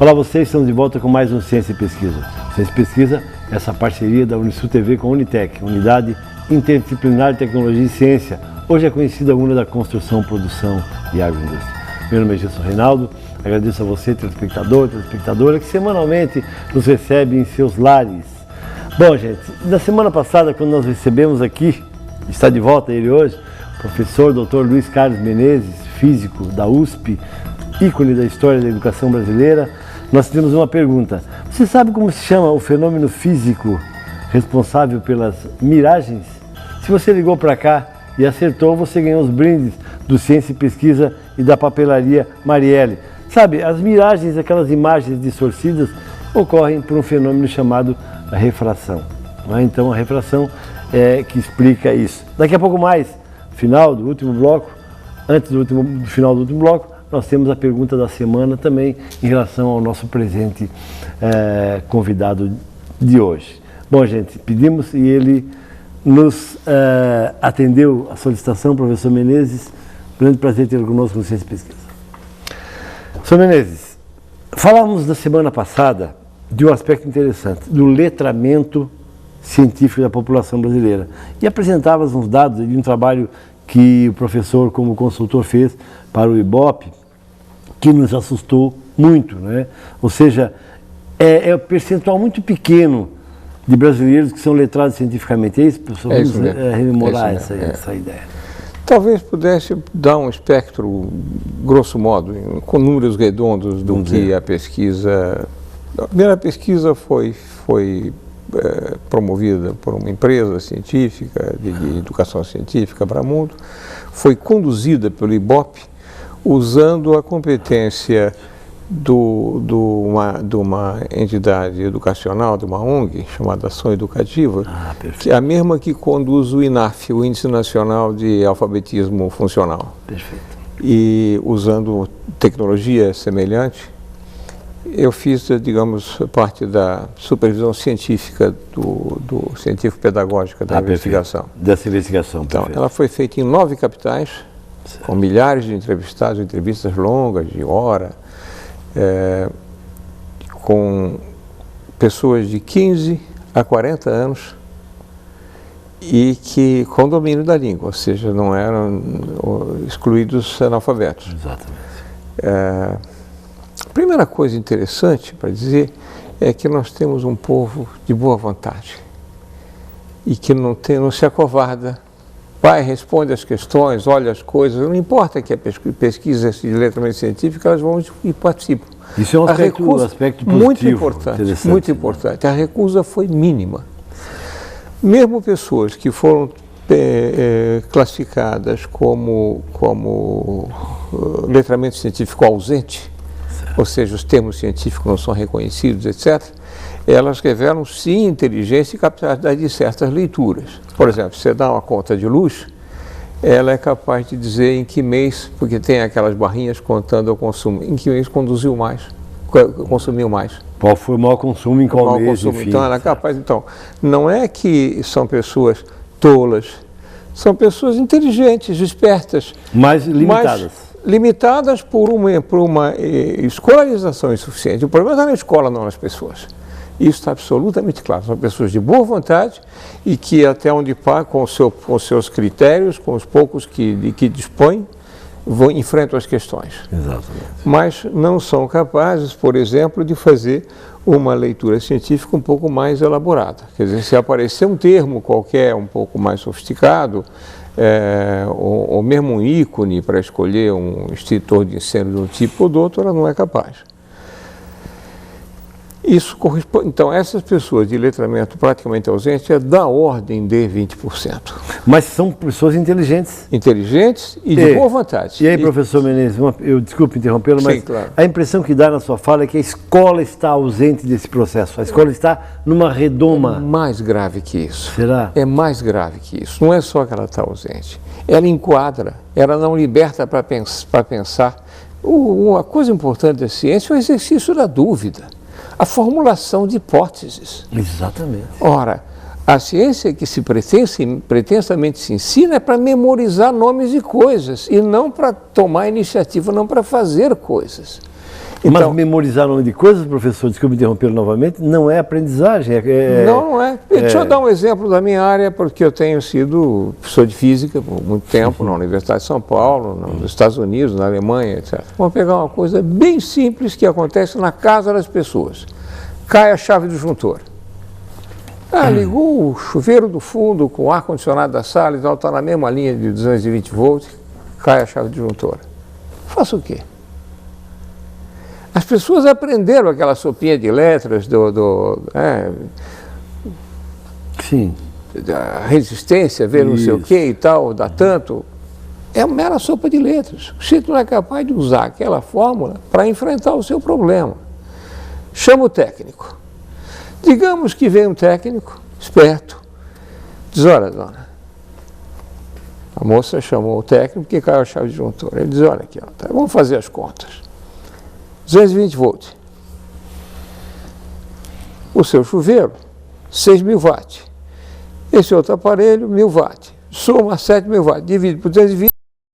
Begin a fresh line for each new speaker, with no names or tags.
Olá vocês, estamos de volta com mais um Ciência e Pesquisa. Ciência e Pesquisa, essa parceria da Unisul TV com a Unitec, Unidade Interdisciplinar de Tecnologia e Ciência. Hoje é conhecida a UNA da Construção, Produção e Agroindústria. Meu nome é Gilson Reinaldo, agradeço a você, telespectador, telespectadora, que semanalmente nos recebe em seus lares. Bom, gente, na semana passada, quando nós recebemos aqui, está de volta ele hoje, o professor Dr. Luiz Carlos Menezes, físico da USP, ícone da história da educação brasileira, nós temos uma pergunta. Você sabe como se chama o fenômeno físico responsável pelas miragens? Se você ligou para cá e acertou, você ganhou os brindes do Ciência e Pesquisa e da papelaria Marielle. Sabe, as miragens, aquelas imagens distorcidas, ocorrem por um fenômeno chamado a refração. Então a refração é que explica isso. Daqui a pouco mais, final do último bloco, antes do final do último bloco, nós temos a pergunta da semana também em relação ao nosso presente convidado de hoje. Bom, gente, pedimos e ele nos atendeu a solicitação, professor Menezes. Grande prazer tê-lo conosco no Ciência e Pesquisa. Professor Menezes, falamos na semana passada de um aspecto interessante, do letramento científico da população brasileira. E apresentávamos uns dados de um trabalho que o professor, como consultor, fez para o IBOP, que nos assustou muito, né? Ou seja, é um percentual muito pequeno de brasileiros que são letrados cientificamente. É isso, professor? Vamos rememorar essa ideia.
Talvez pudesse dar um espectro, grosso modo, com números redondos do que a pesquisa... A primeira pesquisa foi promovida por uma empresa científica, de educação científica para o mundo, foi conduzida pelo IBOP, usando a competência de uma entidade educacional, de uma ONG, chamada Ação Educativa, que é a mesma que conduz o INAF, o Índice Nacional de Alfabetismo Funcional.
Perfeito.
E usando tecnologia semelhante, eu fiz, digamos, parte da supervisão científica do científico-pedagógica da investigação.
Dessa investigação,
então, ela foi feita em 9 capitais, certo, com milhares de entrevistados, entrevistas longas, de hora, com pessoas de 15 a 40 anos e que com domínio da língua, ou seja, não eram excluídos analfabetos.
Exatamente.
A primeira coisa interessante para dizer é que nós temos um povo de boa vontade e que não se acovarda, vai, responde as questões, olha as coisas, não importa que a pesquisa de letramento científico, elas vão e participam.
Isso é um aspecto positivo,
muito importante. A recusa foi mínima. Mesmo pessoas que foram classificadas como letramento científico ausente, ou seja, os termos científicos não são reconhecidos, etc., elas revelam, sim, inteligência e capacidade de certas leituras. Por exemplo, você dá uma conta de luz, ela é capaz de dizer em que mês, porque tem aquelas barrinhas contando o consumo, em que mês consumiu mais.
Qual foi o maior consumo em qual mês, enfim.
Então, ela é capaz. Então, não é que são pessoas tolas, são pessoas inteligentes, espertas.
Mas limitadas
por uma escolarização insuficiente. O problema está na escola, não nas pessoas. Isso está absolutamente claro. São pessoas de boa vontade e que, até onde pá, com seus critérios, com os poucos de que dispõem, enfrentam as questões.
Exatamente.
Mas não são capazes, por exemplo, de fazer uma leitura científica um pouco mais elaborada. Quer dizer, se aparecer um termo qualquer um pouco mais sofisticado, ou mesmo um ícone para escolher um extintor de incêndio de um tipo ou do outro, ela não é capaz. Isso corresponde, então, essas pessoas de letramento praticamente ausente é da ordem de 20%.
Mas são pessoas inteligentes.
Inteligentes e de boa vontade.
E aí, professor Menezes, eu desculpe interrompê-lo, mas
claro,
a impressão que dá na sua fala é que a escola está ausente desse processo. A escola está numa redoma.
É mais grave que isso.
Será?
É mais grave que isso. Não é só que ela está ausente. Ela enquadra, ela não liberta para pensar. Uma coisa importante da ciência é o exercício da dúvida. A formulação de hipóteses.
Exatamente.
Ora, a ciência que pretensamente se ensina é para memorizar nomes de coisas e não para tomar iniciativa, não para fazer coisas.
Mas memorizar nome de coisas, professor, desculpe interromper novamente, não é aprendizagem.
Não é. Deixa eu dar um exemplo da minha área, porque eu tenho sido professor de física por muito tempo na Universidade de São Paulo, nos Estados Unidos, na Alemanha, etc. Vamos pegar uma coisa bem simples que acontece na casa das pessoas. Cai a chave do disjuntor. Ligou o chuveiro do fundo com o ar-condicionado da sala e tal, está na mesma linha de 220 volts, cai a chave do disjuntor. Faça o quê? As pessoas aprenderam aquela sopinha de letras
Sim.
Da resistência, ver não sei o que e tal, dá tanto. É uma mera sopa de letras. O sujeito não é capaz de usar aquela fórmula para enfrentar o seu problema. Chama o técnico. Digamos que vem um técnico esperto, diz, olha, dona, a moça chamou o técnico que caiu a chave de disjuntor. Ele diz, olha aqui, ó, tá, vamos fazer as contas. 220 volts. O seu chuveiro, 6.000 watts. Esse outro aparelho, 1.000 watts. Soma 7.000 watts, divide por 220.